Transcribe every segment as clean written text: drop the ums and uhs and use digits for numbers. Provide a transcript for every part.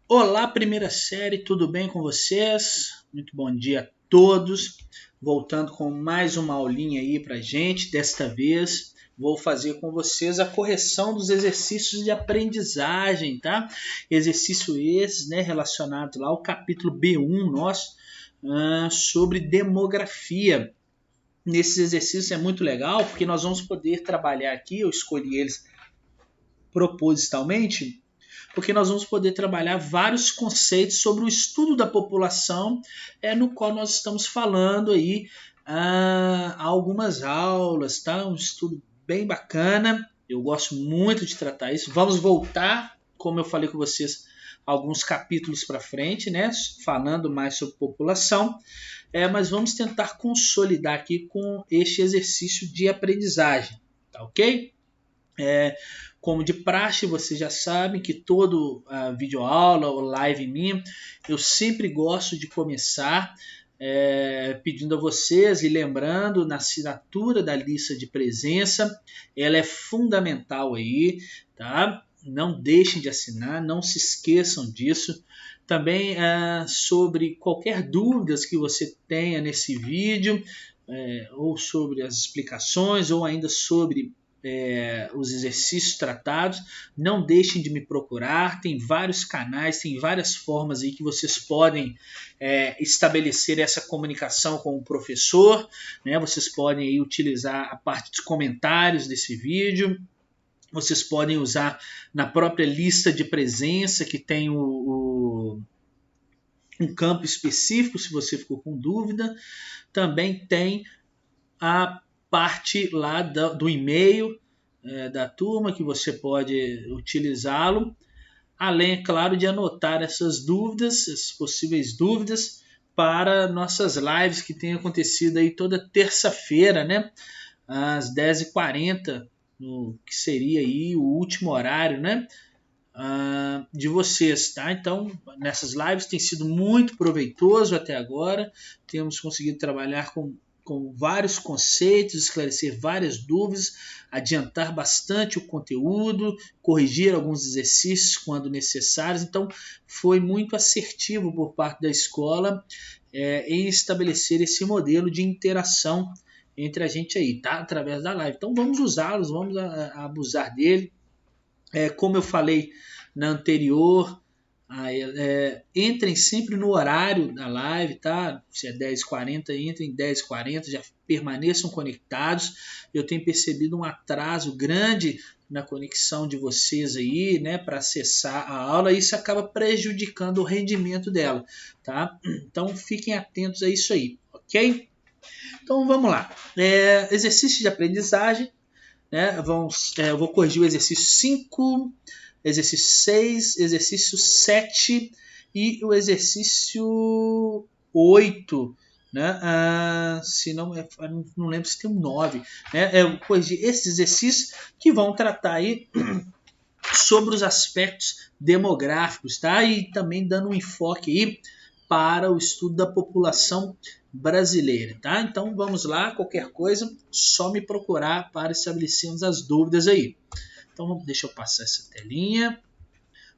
Olá, primeira série, tudo bem com vocês? Muito bom dia a todos. Voltando com mais uma aulinha aí pra gente. Desta vez vou fazer com vocês a correção dos exercícios de aprendizagem, tá? Exercício esses, né, relacionado lá ao capítulo B1 nosso, sobre demografia. Nesses exercícios é muito legal porque nós vamos poder trabalhar aqui, eu escolhi eles propositalmente, porque nós vamos poder trabalhar vários conceitos sobre o estudo da população, no qual nós estamos falando aí há algumas aulas, tá? Um estudo bem bacana, eu gosto muito de tratar isso. Vamos voltar, como eu falei com vocês, alguns capítulos para frente, né? Falando mais sobre população, mas vamos tentar consolidar aqui com este exercício de aprendizagem, tá ok? Como de praxe, vocês já sabem que todo videoaula ou live minha, eu sempre gosto de começar pedindo a vocês e lembrando na assinatura da lista de presença, ela é fundamental aí, tá? Não deixem de assinar, não se esqueçam disso. Também sobre qualquer dúvidas que você tenha nesse vídeo, ou sobre as explicações, ou ainda sobre os exercícios tratados, não deixem de me procurar, tem vários canais, tem várias formas aí que vocês podem estabelecer essa comunicação com o professor, né? Vocês podem aí utilizar a parte dos comentários desse vídeo, vocês podem usar na própria lista de presença que tem um campo específico se você ficou com dúvida, também tem a parte lá do e-mail da turma que você pode utilizá-lo, além, é claro, de anotar essas dúvidas, as possíveis dúvidas, para nossas lives que têm acontecido aí toda terça-feira, né, às 10h40, que seria aí o último horário, né, de vocês, tá? Então, nessas lives tem sido muito proveitoso até agora, temos conseguido trabalhar com vários conceitos, esclarecer várias dúvidas, adiantar bastante o conteúdo, corrigir alguns exercícios quando necessários. Então, foi muito assertivo por parte da escola em estabelecer esse modelo de interação entre a gente aí, tá? Através da live. Então, vamos usá-los, vamos abusar dele. Como eu falei na anterior, entrem sempre no horário da live, tá? Se é 10h40, entrem 10h40, já permaneçam conectados. Eu tenho percebido um atraso grande na conexão de vocês aí, né, para acessar a aula, e isso acaba prejudicando o rendimento dela, tá? Então fiquem atentos a isso aí, ok? Então vamos lá. Exercício de aprendizagem, né? Eu vou corrigir o exercício 5, exercício 6, exercício 7 e o exercício 8. Né? Se não, não lembro se tem um 9. Né? Eu corrigi esses exercícios que vão tratar aí sobre os aspectos demográficos, tá? E também dando um enfoque aí para o estudo da população brasileira, tá? Então vamos lá, qualquer coisa, só me procurar para estabelecermos as dúvidas aí. Então deixa eu passar essa telinha.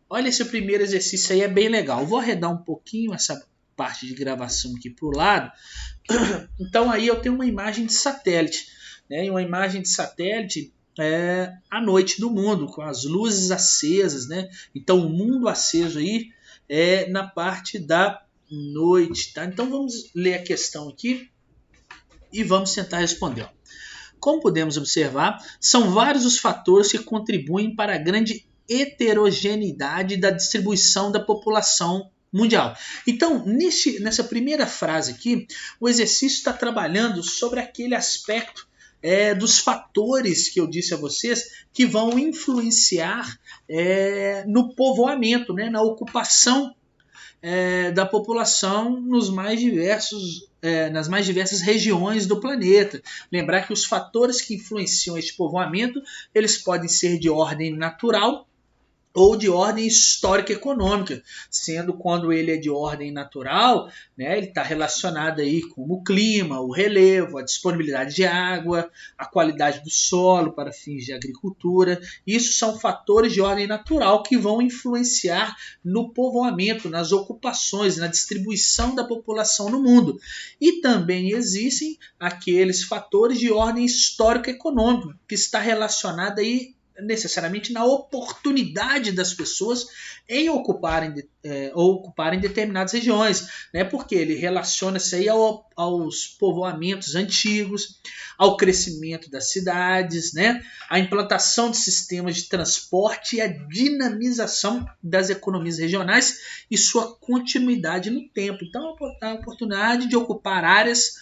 Olha, esse primeiro exercício aí é bem legal. Eu vou arredar um pouquinho essa parte de gravação aqui para o lado. Então aí eu tenho uma imagem de satélite, né? E uma imagem de satélite a noite do mundo, com as luzes acesas, né? Então o mundo aceso aí é na parte da noite, tá? Então vamos ler a questão aqui e vamos tentar responder. Como podemos observar, são vários os fatores que contribuem para a grande heterogeneidade da distribuição da população mundial. Então, nessa primeira frase aqui, o exercício está trabalhando sobre aquele aspecto dos fatores que eu disse a vocês que vão influenciar no povoamento, né, na ocupação da população nas mais diversas regiões do planeta. Lembrar que os fatores que influenciam este povoamento, eles podem ser de ordem natural ou de ordem histórica econômica, sendo quando ele é de ordem natural, né, ele está relacionado aí com o clima, o relevo, a disponibilidade de água, a qualidade do solo para fins de agricultura. Isso são fatores de ordem natural que vão influenciar no povoamento, nas ocupações, na distribuição da população no mundo. E também existem aqueles fatores de ordem histórica econômica, que está relacionado aí necessariamente na oportunidade das pessoas em ocuparem determinadas regiões, né? Porque ele relaciona-se aí aos povoamentos antigos, ao crescimento das cidades, né? A implantação de sistemas de transporte e a dinamização das economias regionais e sua continuidade no tempo. Então, a oportunidade de ocupar áreas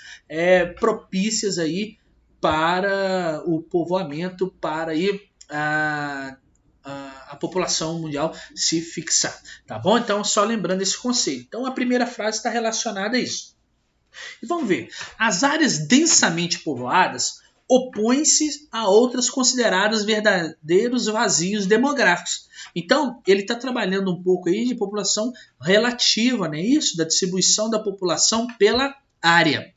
propícias aí para o povoamento, para aí a população mundial se fixar, tá bom? Então, só lembrando esse conceito. Então, a primeira frase está relacionada a isso. E vamos ver. As áreas densamente povoadas opõem-se a outras consideradas verdadeiros vazios demográficos. Então, ele está trabalhando um pouco aí de população relativa, né? Isso, da distribuição da população pela área.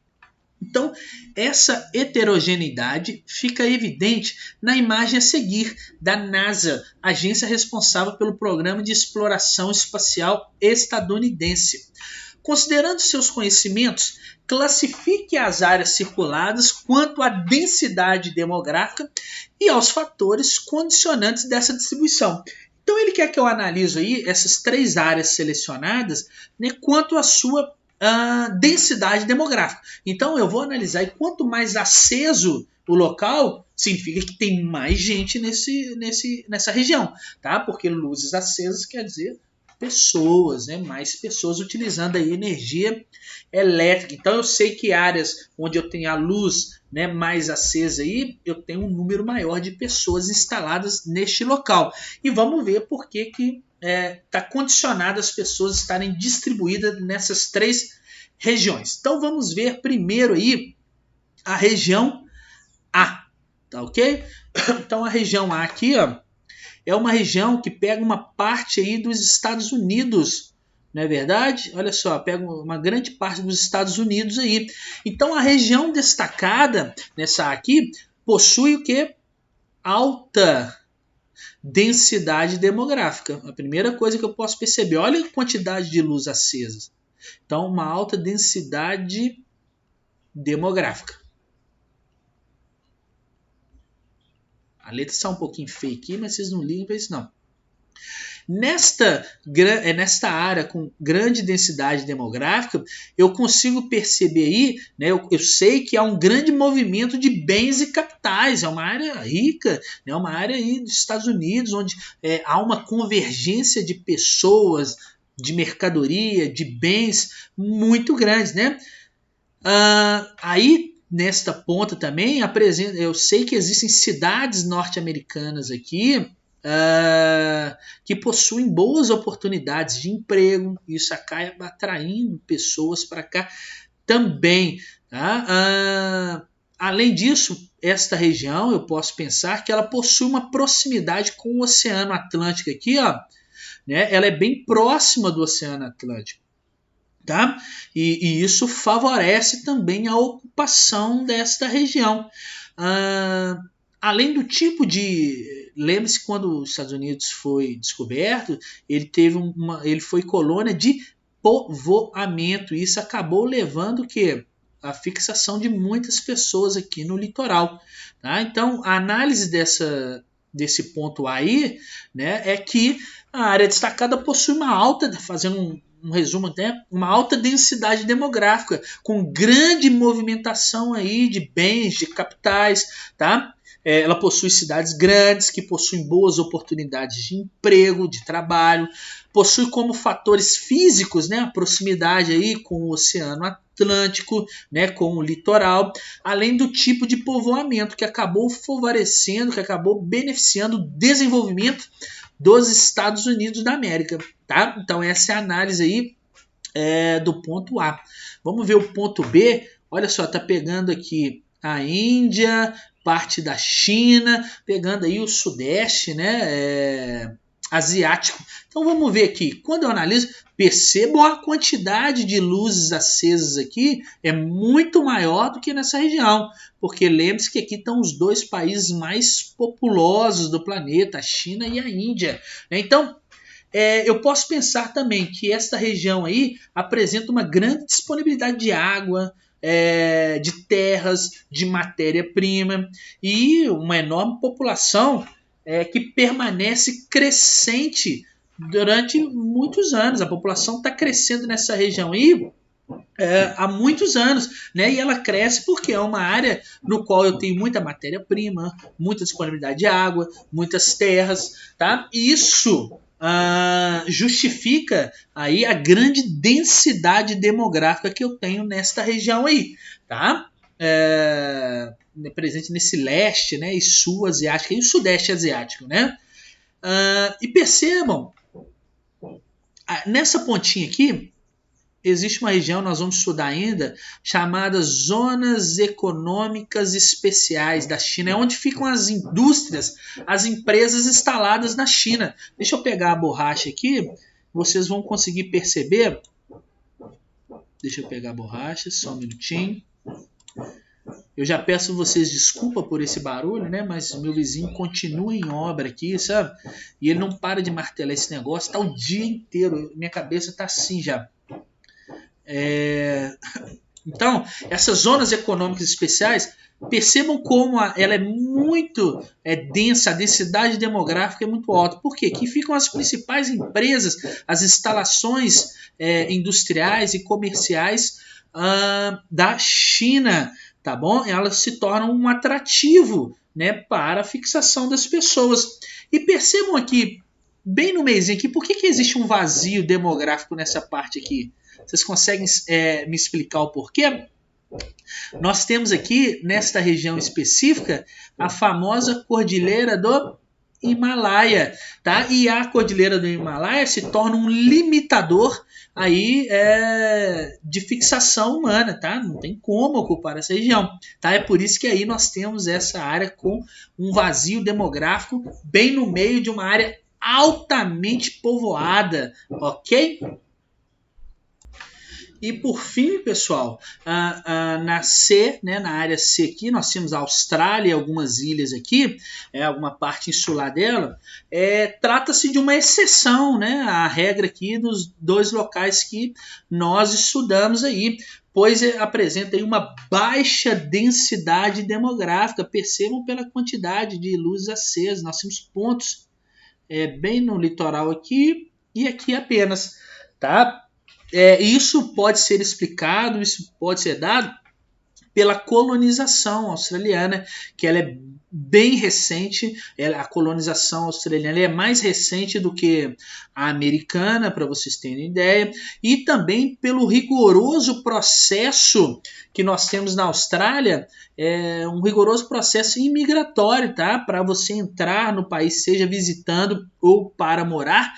Então, essa heterogeneidade fica evidente na imagem a seguir da NASA, agência responsável pelo Programa de Exploração Espacial Estadunidense. Considerando seus conhecimentos, classifique as áreas circuladas quanto à densidade demográfica e aos fatores condicionantes dessa distribuição. Então, ele quer que eu analise aí essas 3 áreas selecionadas, né, quanto à sua densidade demográfica. Então eu vou analisar, e quanto mais aceso o local, significa que tem mais gente nessa região, tá? Porque luzes acesas quer dizer pessoas, né? Mais pessoas utilizando aí energia elétrica. Então eu sei que áreas onde eu tenho a luz, né, mais acesa aí, eu tenho um número maior de pessoas instaladas neste local. E vamos ver por que está condicionado as pessoas estarem distribuídas nessas 3 regiões. Então vamos ver primeiro aí a região A, tá ok? Então a região A aqui, ó, é uma região que pega uma parte aí dos Estados Unidos, não é verdade? Olha só, pega uma grande parte dos Estados Unidos aí. Então a região destacada nessa aqui possui o que? Alta densidade demográfica. A primeira coisa que eu posso perceber, olha a quantidade de luz acesas. Então, uma alta densidade demográfica. A letra está um pouquinho feia aqui, mas vocês não ligam para isso não. Nesta área com grande densidade demográfica, eu consigo perceber aí, né, eu sei que há um grande movimento de bens e capitais, é uma área rica, né, uma área aí dos Estados Unidos, onde há uma convergência de pessoas, de mercadoria, de bens muito grandes, né? Aí, nesta ponta também, eu sei que existem cidades norte-americanas aqui, que possuem boas oportunidades de emprego, isso acaba atraindo pessoas para cá também. Tá? Além disso, esta região, eu posso pensar que ela possui uma proximidade com o Oceano Atlântico aqui, ó, né? Ela é bem próxima do Oceano Atlântico. Tá? E isso favorece também a ocupação desta região. Além do tipo de... Lembre-se, quando os Estados Unidos foi descoberto, ele foi colônia de povoamento. E isso acabou levando a fixação de muitas pessoas aqui no litoral. Tá? Então, a análise desse ponto aí, né, é que a área destacada possui uma alta, fazendo um resumo até, uma alta densidade demográfica, com grande movimentação aí de bens, de capitais, tá? Ela possui cidades grandes que possuem boas oportunidades de emprego, de trabalho, possui como fatores físicos, né, a proximidade aí com o Oceano Atlântico, né, com o litoral, além do tipo de povoamento que acabou favorecendo, que acabou beneficiando o desenvolvimento dos Estados Unidos da América. Tá? Então essa é a análise aí do ponto A. Vamos ver o ponto B. Olha só, tá pegando aqui a Índia, parte da China, pegando aí o Sudeste, né? asiático. Então vamos ver aqui. Quando eu analiso, percebam a quantidade de luzes acesas aqui é muito maior do que nessa região. Porque lembre-se que aqui estão os dois países mais populosos do planeta, a China e a Índia. Então, eu posso pensar também que esta região aí apresenta uma grande disponibilidade de água, de terras, de matéria-prima e uma enorme população que permanece crescente durante muitos anos. A população está crescendo nessa região aí há muitos anos, né? E ela cresce porque é uma área no qual eu tenho muita matéria-prima, muita disponibilidade de água, muitas terras, tá? E isso justifica aí a grande densidade demográfica que eu tenho nesta região aí, tá? Presente nesse leste, né, e sul asiático e o sudeste asiático, né? E percebam, nessa pontinha aqui existe uma região, nós vamos estudar ainda, chamada Zonas Econômicas Especiais da China, é onde ficam as indústrias, as empresas instaladas na China. Deixa eu pegar a borracha aqui, vocês vão conseguir perceber. Deixa eu pegar a borracha, só um minutinho. Eu já peço vocês desculpa por esse barulho, né? Mas o meu vizinho continua em obra aqui, sabe? E ele não para de martelar esse negócio, tá o dia inteiro. Minha cabeça tá assim já. Então, essas zonas econômicas especiais, percebam como ela é muito densa, a densidade demográfica é muito alta. Por quê? Aqui ficam as principais empresas, as instalações industriais e comerciais da China, tá bom? Elas se tornam um atrativo, né, para a fixação das pessoas. E percebam aqui, bem no meizinho aqui, por que existe um vazio demográfico nessa parte aqui? Vocês conseguem me explicar o porquê? Nós temos aqui, nesta região específica, a famosa Cordilheira do Himalaia, tá? E a Cordilheira do Himalaia se torna um limitador aí de fixação humana, tá? Não tem como ocupar essa região, tá? É por isso que aí nós temos essa área com um vazio demográfico bem no meio de uma área altamente povoada, ok? E por fim, pessoal, na C, né, na área C aqui, nós temos a Austrália e algumas ilhas aqui, alguma parte insular dela. Trata-se de uma exceção, né, à regra aqui dos dois locais que nós estudamos aí, pois apresenta aí uma baixa densidade demográfica. Percebam pela quantidade de luzes acesas. Nós temos pontos bem no litoral aqui e aqui apenas, tá? Isso pode ser explicado, isso pode ser dado pela colonização australiana, que ela é bem recente. A colonização australiana é mais recente do que a americana, para vocês terem ideia, e também pelo rigoroso processo que nós temos na Austrália, um rigoroso processo imigratório, tá? Para você entrar no país, seja visitando ou para morar,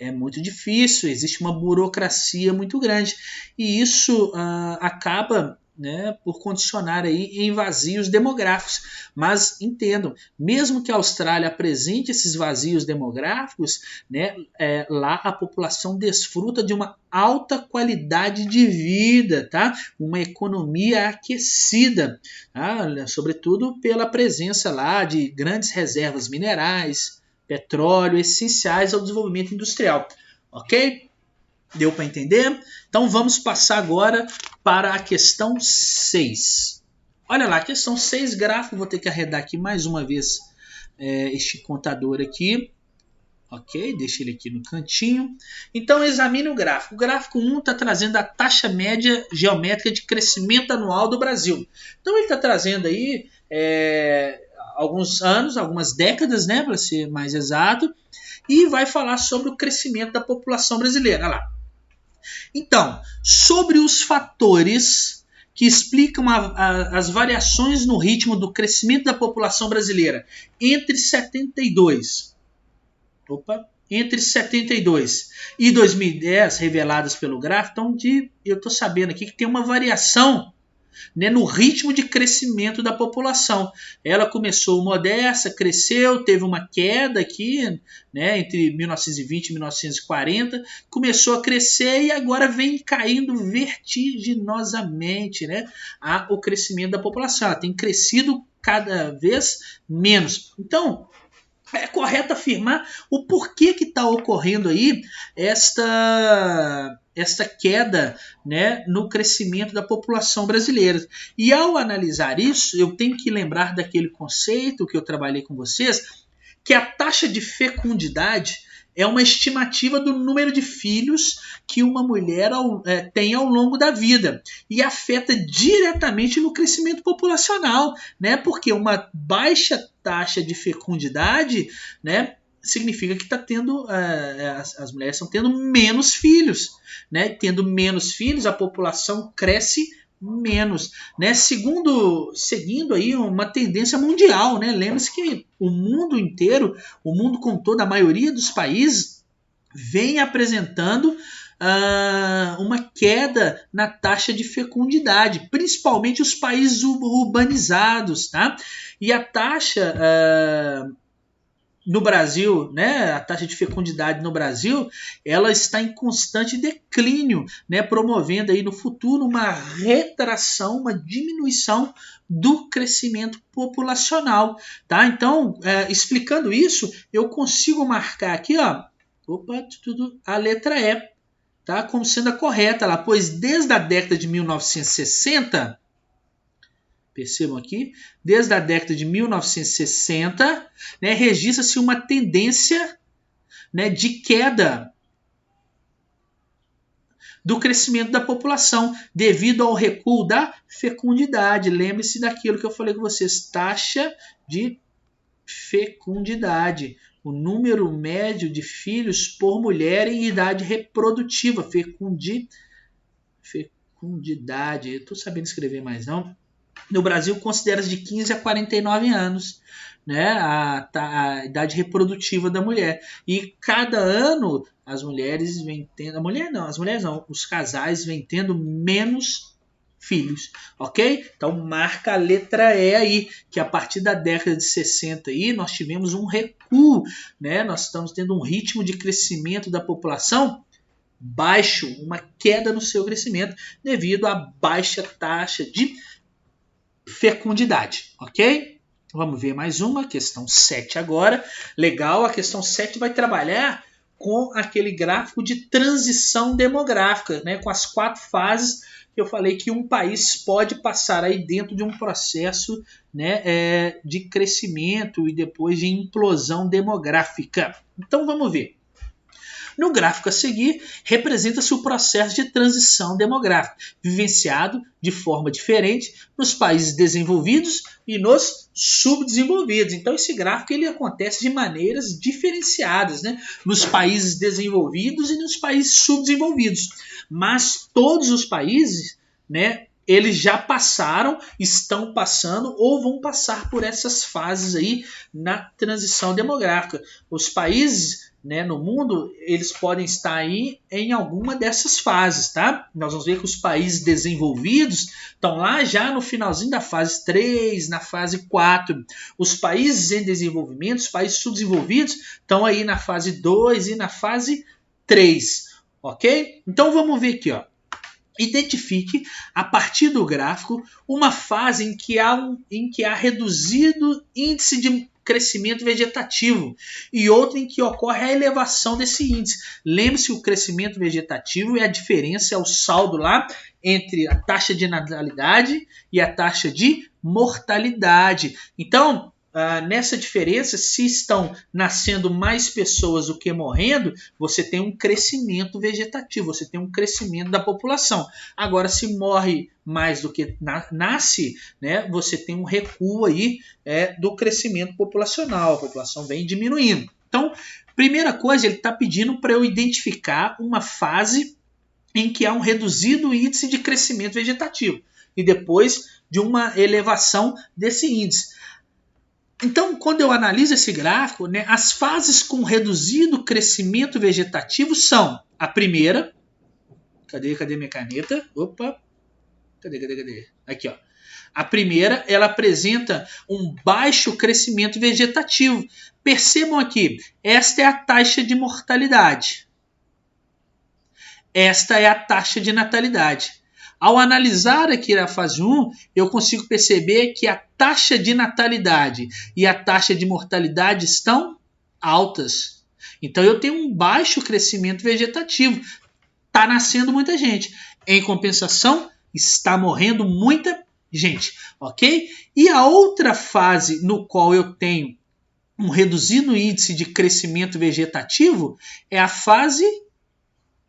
é muito difícil, existe uma burocracia muito grande e isso acaba, né, por condicionar aí em vazios demográficos. Mas entendam, mesmo que a Austrália apresente esses vazios demográficos, né, lá a população desfruta de uma alta qualidade de vida, tá? Uma economia aquecida, tá? Sobretudo pela presença lá de grandes reservas minerais, petróleo, essenciais ao desenvolvimento industrial. Ok? Deu para entender? Então vamos passar agora para a questão 6. Olha lá, questão 6, gráfico. Vou ter que arredar aqui mais uma vez este contador aqui. Ok? Deixa ele aqui no cantinho. Então examine o gráfico. O gráfico 1 está trazendo a taxa média geométrica de crescimento anual do Brasil. Então ele está trazendo aí alguns anos, algumas décadas, né, para ser mais exato, e vai falar sobre o crescimento da população brasileira. Olha lá. Então, sobre os fatores que explicam as variações no ritmo do crescimento da população brasileira entre 72 e 2010, reveladas pelo gráfico, então eu estou sabendo aqui que tem uma variação né, no ritmo de crescimento da população. Ela começou modesta, cresceu, teve uma queda aqui, né, entre 1920 e 1940, começou a crescer e agora vem caindo vertiginosamente, né, o crescimento da população. Ela tem crescido cada vez menos. Então, é correto afirmar o porquê que está ocorrendo aí esta queda, né, no crescimento da população brasileira. E ao analisar isso, eu tenho que lembrar daquele conceito que eu trabalhei com vocês, que a taxa de fecundidade é uma estimativa do número de filhos que uma mulher tem ao longo da vida e afeta diretamente no crescimento populacional, né? Porque uma baixa taxa de fecundidade, né, significa que as mulheres estão tendo menos filhos, né? Tendo menos filhos, a população cresce menos, né? Seguindo aí uma tendência mundial, né? Lembre-se que o mundo inteiro, o mundo com toda a maioria dos países vem apresentando uma queda na taxa de fecundidade, principalmente os países urbanizados, tá? E a taxa no Brasil, né, a taxa de fecundidade no Brasil, ela está em constante declínio, né, promovendo aí no futuro uma retração, uma diminuição do crescimento populacional, tá? Então, explicando isso, eu consigo marcar aqui, ó, a letra E, tá, como sendo a correta lá, pois desde a década de 1960, percebam aqui, desde a década de 1960, né, registra-se uma tendência, né, de queda do crescimento da população devido ao recuo da fecundidade. Lembre-se daquilo que eu falei com vocês, taxa de fecundidade, o número médio de filhos por mulher em idade reprodutiva, fecundidade, eu estou sabendo escrever mais não. No Brasil, considera-se de 15 a 49 anos, né, a idade reprodutiva da mulher. E cada ano as mulheres vêm tendo... os casais vêm tendo menos filhos, ok? Então marca a letra E aí, que a partir da década de 60 aí, nós tivemos um recuo, né? Nós estamos tendo um ritmo de crescimento da população baixo, uma queda no seu crescimento devido à baixa taxa de fecundidade, ok? Vamos ver mais uma, questão 7 agora. Legal, a questão 7 vai trabalhar com aquele gráfico de transição demográfica, né? Com as 4 fases que eu falei que um país pode passar aí dentro de um processo, né, de crescimento e depois de implosão demográfica. Então vamos ver. No gráfico a seguir, representa-se o processo de transição demográfica, vivenciado de forma diferente nos países desenvolvidos e nos subdesenvolvidos. Então, esse gráfico ele acontece de maneiras diferenciadas, né, nos países desenvolvidos e nos países subdesenvolvidos. Mas todos os países, né, eles já passaram, estão passando ou vão passar por essas fases aí na transição demográfica. Os países, né, no mundo, eles podem estar aí em alguma dessas fases, tá? Nós vamos ver que os países desenvolvidos estão lá já no finalzinho da fase 3, na fase 4. Os países em desenvolvimento, os países subdesenvolvidos, estão aí na fase 2 e na fase 3, ok? Então vamos ver aqui, ó. Identifique, a partir do gráfico, uma fase em que há reduzido índice de crescimento vegetativo e outra em que ocorre a elevação desse índice. Lembre-se que o crescimento vegetativo é a diferença, é o saldo lá entre a taxa de natalidade e a taxa de mortalidade. Então, nessa diferença, se estão nascendo mais pessoas do que morrendo, você tem um crescimento vegetativo, você tem um crescimento da população. Agora, se morre mais do que nasce, né, você tem um recuo aí, do crescimento populacional, a população vem diminuindo. Então, primeira coisa, ele está pedindo para eu identificar uma fase em que há um reduzido índice de crescimento vegetativo e depois de uma elevação desse índice. Então, quando eu analiso esse gráfico, né, as fases com reduzido crescimento vegetativo são a primeira, cadê minha caneta? Opa! Cadê? Aqui, ó. A primeira, ela apresenta um baixo crescimento vegetativo. Percebam aqui, esta é a taxa de mortalidade. Esta é a taxa de natalidade. Ao analisar aqui a fase 1, eu consigo perceber que a taxa de natalidade e a taxa de mortalidade estão altas. Então eu tenho um baixo crescimento vegetativo. Está nascendo muita gente. Em compensação, está morrendo muita gente, ok? E a outra fase no qual eu tenho um reduzido índice de crescimento vegetativo é a fase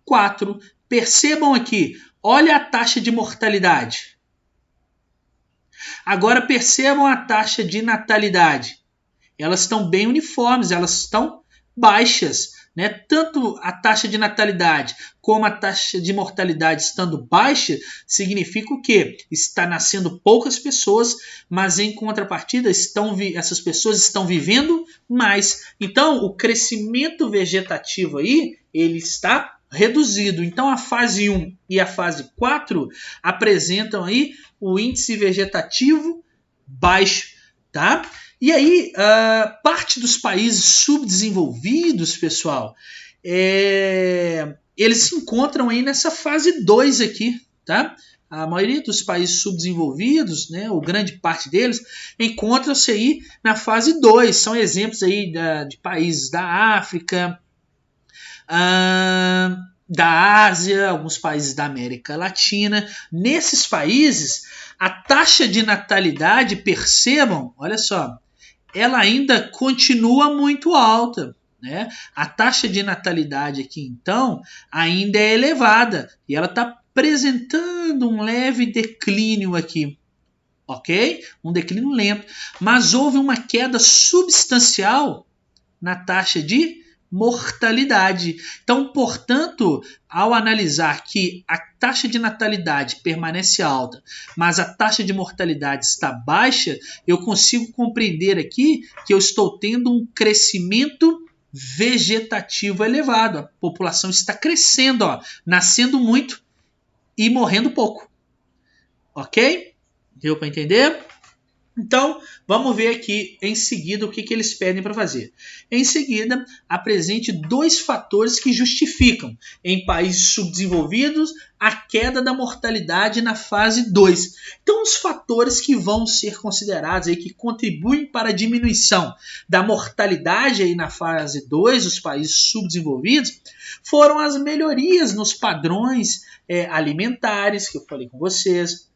4. Percebam aqui, olha a taxa de mortalidade. Agora percebam a taxa de natalidade. Elas estão bem uniformes, elas estão baixas, né? Tanto a taxa de natalidade como a taxa de mortalidade estando baixa, significa o quê? Está nascendo poucas pessoas, mas em contrapartida essas pessoas estão vivendo mais. Então, o crescimento vegetativo aí, ele está reduzido. Então, a fase 1 e a fase 4 apresentam aí o índice vegetativo baixo, tá? E aí, parte dos países subdesenvolvidos, pessoal, eles se encontram aí nessa fase 2 aqui, tá? A maioria dos países subdesenvolvidos, né, ou grande parte deles, encontram-se aí na fase 2. São exemplos aí de países da África, da Ásia, alguns países da América Latina. Nesses países, a taxa de natalidade, percebam, olha só, ela ainda continua muito alta, né? A taxa de natalidade aqui, então, ainda é elevada e ela está apresentando um leve declínio aqui, ok? Um declínio lento, mas houve uma queda substancial na taxa de mortalidade. Então, portanto, ao analisar que a taxa de natalidade permanece alta, mas a taxa de mortalidade está baixa, eu consigo compreender aqui que eu estou tendo um crescimento vegetativo elevado. A população está crescendo, ó, nascendo muito e morrendo pouco. Ok? Deu para entender? Então, vamos ver aqui em seguida o que eles pedem para fazer. Em seguida, apresente 2 fatores que justificam, em países subdesenvolvidos, a queda da mortalidade na fase 2. Então, os fatores que vão ser considerados aí, que contribuem para a diminuição da mortalidade aí na fase 2 dos países subdesenvolvidos, foram as melhorias nos padrões alimentares, que eu falei com vocês,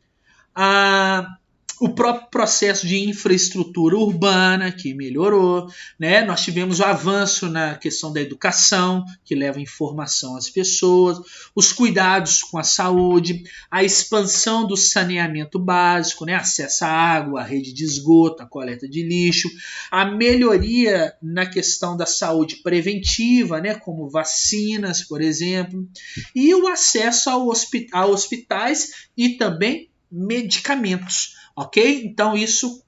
o próprio processo de infraestrutura urbana, que melhorou, né? Nós tivemos o avanço na questão da educação, que leva informação às pessoas, os cuidados com a saúde, a expansão do saneamento básico, né? Acesso à água, à rede de esgoto, à coleta de lixo, a melhoria na questão da saúde preventiva, né? Como vacinas, por exemplo, e o acesso a hospitais e também medicamentos. Ok? Então isso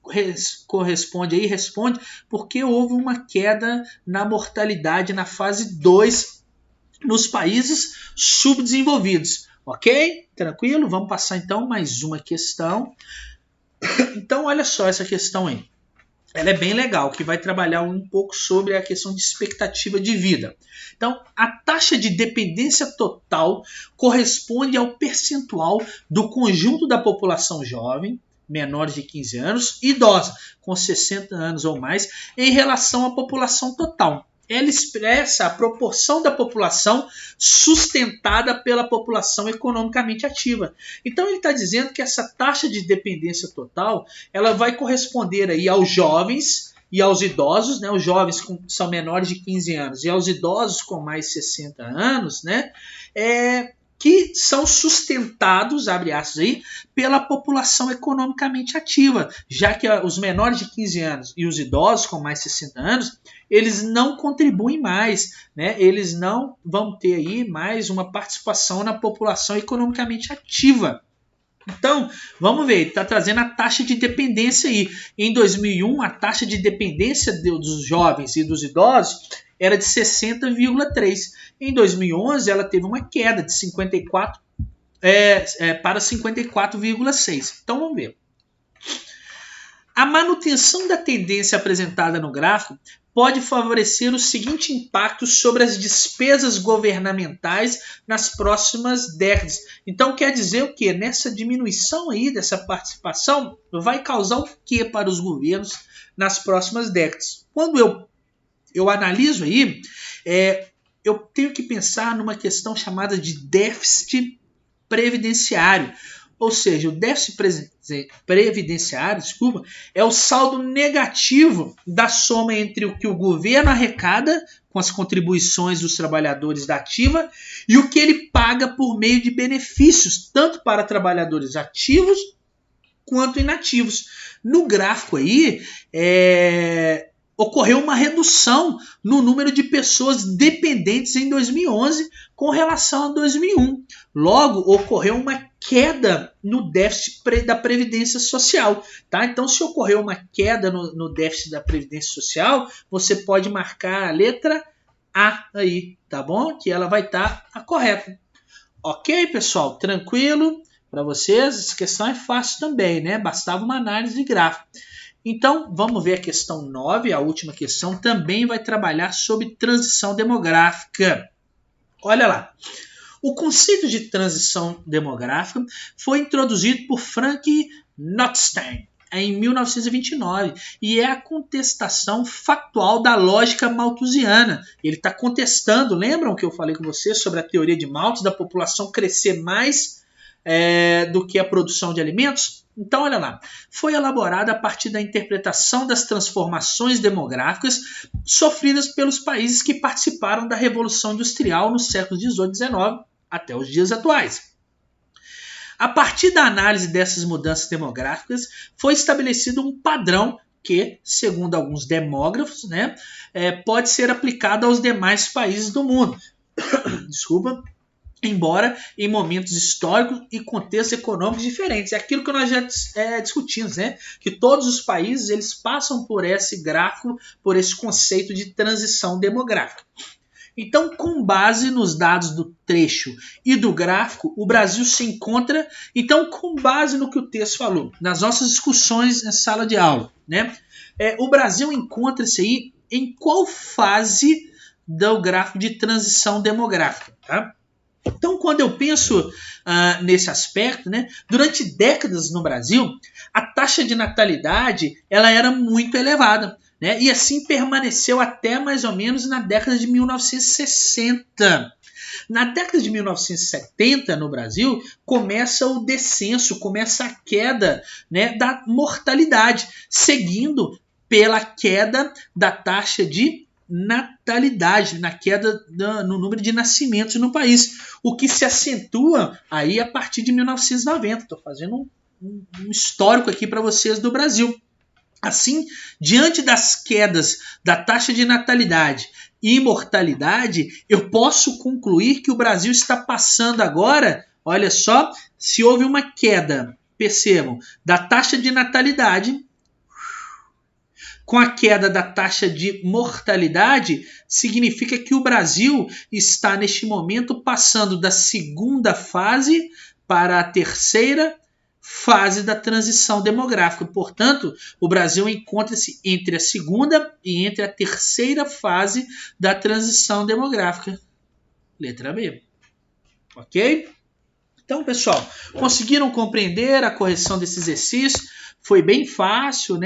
responde porque houve uma queda na mortalidade na fase 2 nos países subdesenvolvidos. Ok? Tranquilo? Vamos passar então mais uma questão. Então olha só essa questão aí. Ela é bem legal, que vai trabalhar um pouco sobre a questão de expectativa de vida. Então, a taxa de dependência total corresponde ao percentual do conjunto da população jovem, menores de 15 anos, e idosa, com 60 anos ou mais, em relação à população total. Ela expressa a proporção da população sustentada pela população economicamente ativa. Então ele está dizendo que essa taxa de dependência total ela vai corresponder aí aos jovens e aos idosos, né? Os jovens são menores de 15 anos e aos idosos com mais 60 anos, né? Que são sustentados, abre aspas aí, pela população economicamente ativa, já que os menores de 15 anos e os idosos com mais 60 anos, eles não contribuem mais, né? Eles não vão ter aí mais uma participação na população economicamente ativa. Então, vamos ver, ele está trazendo a taxa de dependência aí. Em 2001, a taxa de dependência dos jovens e dos idosos era de 60,3%. Em 2011, ela teve uma queda de 54,4%. para 54,6. Então vamos ver. A manutenção da tendência apresentada no gráfico pode favorecer o seguinte impacto sobre as despesas governamentais nas próximas décadas. Então quer dizer o quê? Nessa diminuição aí dessa participação vai causar o quê para os governos nas próximas décadas? Quando eu analiso aí, eu tenho que pensar numa questão chamada de déficit previdenciário. Ou seja, o déficit previdenciário, é o saldo negativo da soma entre o que o governo arrecada com as contribuições dos trabalhadores da ativa e o que ele paga por meio de benefícios, tanto para trabalhadores ativos quanto inativos. No gráfico aí, ocorreu uma redução no número de pessoas dependentes em 2011 com relação a 2001. Logo, ocorreu uma queda no déficit da Previdência Social. Tá? Então, se ocorreu uma queda no déficit da Previdência Social, você pode marcar a letra A aí, tá bom? Que ela vai estar a correta. Ok, pessoal? Tranquilo para vocês? Essa questão é fácil também, né? Bastava uma análise de gráfico. Então, vamos ver a questão 9, a última questão, também vai trabalhar sobre transição demográfica. Olha lá. O conceito de transição demográfica foi introduzido por Frank Notstein em 1929 e é a contestação factual da lógica malthusiana. Ele está contestando, lembram que eu falei com vocês sobre a teoria de Malthus, da população crescer mais do que a produção de alimentos? Então, olha lá, foi elaborada a partir da interpretação das transformações demográficas sofridas pelos países que participaram da Revolução Industrial nos séculos XVIII e XIX até os dias atuais. A partir da análise dessas mudanças demográficas, foi estabelecido um padrão que, segundo alguns demógrafos, pode ser aplicado aos demais países do mundo. Desculpa. Embora em momentos históricos e contextos econômicos diferentes. É aquilo que nós já discutimos, né? Que todos os países eles passam por esse gráfico, por esse conceito de transição demográfica. Então, com base nos dados do trecho e do gráfico, o Brasil se encontra, então, com base no que o texto falou, nas nossas discussões em sala de aula, né? O Brasil encontra-se aí em qual fase do gráfico de transição demográfica, tá? Então, quando eu penso nesse aspecto, durante décadas no Brasil, a taxa de natalidade ela era muito elevada, e assim permaneceu até mais ou menos na década de 1960. Na década de 1970, no Brasil, começa o descenso, começa a queda da mortalidade, seguindo pela queda da taxa de natalidade, na queda no número de nascimentos no país, o que se acentua aí a partir de 1990. Estou fazendo um histórico aqui para vocês do Brasil. Assim, diante das quedas da taxa de natalidade e mortalidade, eu posso concluir que o Brasil está passando agora, olha só, se houve uma queda, percebam, da taxa de natalidade, com a queda da taxa de mortalidade, significa que o Brasil está, neste momento, passando da segunda fase para a terceira fase da transição demográfica. Portanto, o Brasil encontra-se entre a segunda e entre a terceira fase da transição demográfica. Letra B. Ok? Então, pessoal, conseguiram compreender a correção desse exercício? Foi bem fácil,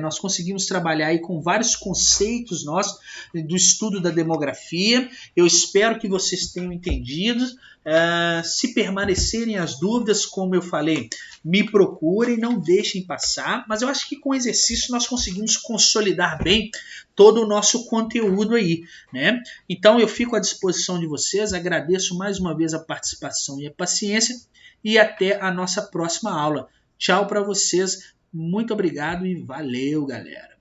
nós conseguimos trabalhar aí com vários conceitos nossos do estudo da demografia. Eu espero que vocês tenham entendido. Se permanecerem as dúvidas, como eu falei, me procurem, não deixem passar. Mas eu acho que com o exercício nós conseguimos consolidar bem todo o nosso conteúdo aí, Então eu fico à disposição de vocês, agradeço mais uma vez a participação e a paciência e até a nossa próxima aula. Tchau para vocês, muito obrigado e valeu, galera!